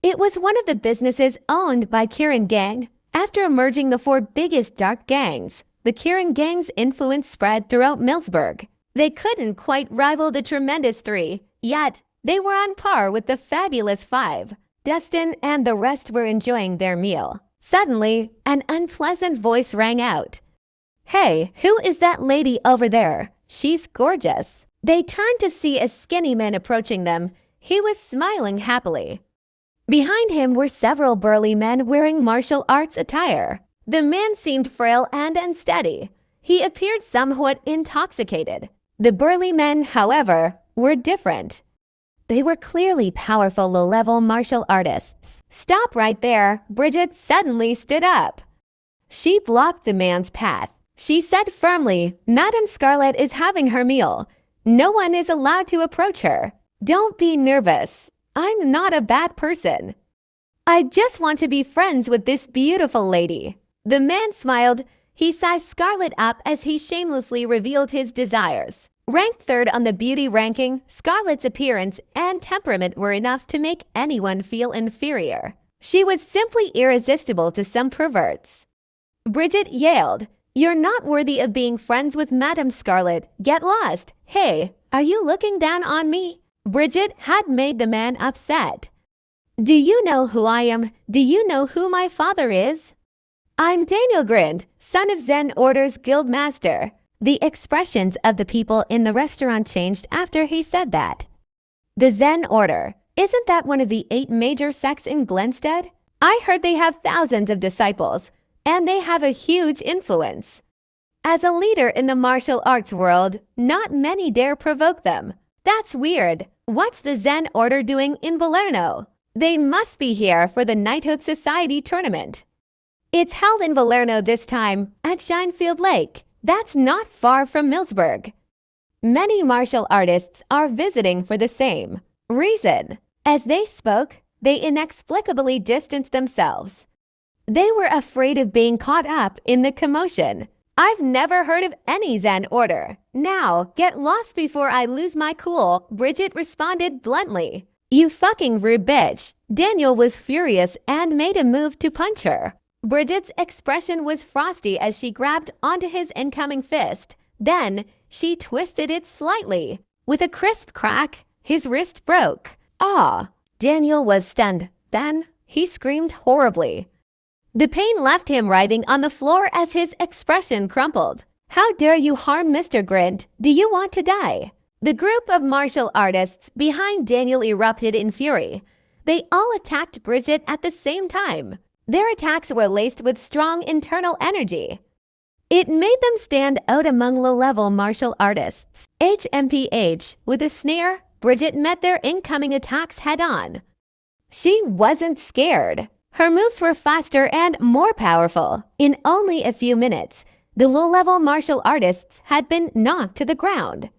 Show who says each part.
Speaker 1: It was one of the businesses owned by Kirin Gang. After emerging the four biggest dark gangs, the Kirin Gang's influence spread throughout Millsburg. They couldn't quite rival the tremendous three, yet they were on par with the fabulous five. Destin and the rest were enjoying their meal. Suddenly, an unpleasant voice rang out. "Hey, who is that lady over there? She's gorgeous." They turned to see a skinny man approaching them. He was smiling happily. Behind him were several burly men wearing martial arts attire. The man seemed frail and unsteady. He appeared somewhat intoxicated. The burly men, however, were different. They were clearly powerful low-level martial artists. "Stop right there!" Bridget suddenly stood up. She blocked the man's path. She said firmly, "Madame Scarlet is having her meal. No one is allowed to approach her. Don't be nervous. I'm not a bad person. I just want to be friends with this beautiful lady." The man smiled. He sized Scarlet up as he shamelessly revealed his desires. Ranked third on the beauty ranking, Scarlet's appearance and temperament were enough to make anyone feel inferior. She was simply irresistible to some perverts. Bridget yelled, "You're not worthy of being friends with Madame Scarlet. Get lost. Hey, are you looking down on me?" Bridget had made the man upset. "Do you know who I am? Do you know who my father is?" "I'm Daniel Grind, son of Zen Order's guild master." The expressions of the people in the restaurant changed after he said that. The Zen Order. Isn't that one of the 8 major sects in Glenstead? I heard they have thousands of disciples, and they have a huge influence. As a leader in the martial arts world, not many dare provoke them. That's weird. What's the Zen Order doing in Valerno? They must be here for the Knighthood Society tournament. It's held in Valerno this time, at Shinefield Lake. That's not far from Millsburg. Many martial artists are visiting for the same reason. As they spoke, they inexplicably distanced themselves. They were afraid of being caught up in the commotion. "I've never heard of any Zen Order. Now, get lost before I lose my cool," Bridget responded bluntly. "You fucking rude bitch." Daniel was furious and made a move to punch her. Bridget's expression was frosty as she grabbed onto his incoming fist. Then, she twisted it slightly. With a crisp crack, his wrist broke. "Ah!" Daniel was stunned. Then, he screamed horribly. The pain left him writhing on the floor as his expression crumpled. "How dare you harm Mr. Grint? Do you want to die?" The group of martial artists behind Daniel erupted in fury. They all attacked Bridget at the same time. Their attacks were laced with strong internal energy. It made them stand out among low-level martial artists. HMPH, with a sneer, Bridget met their incoming attacks head-on. She wasn't scared. Her moves were faster and more powerful. In only a few minutes, the low-level martial artists had been knocked to the ground.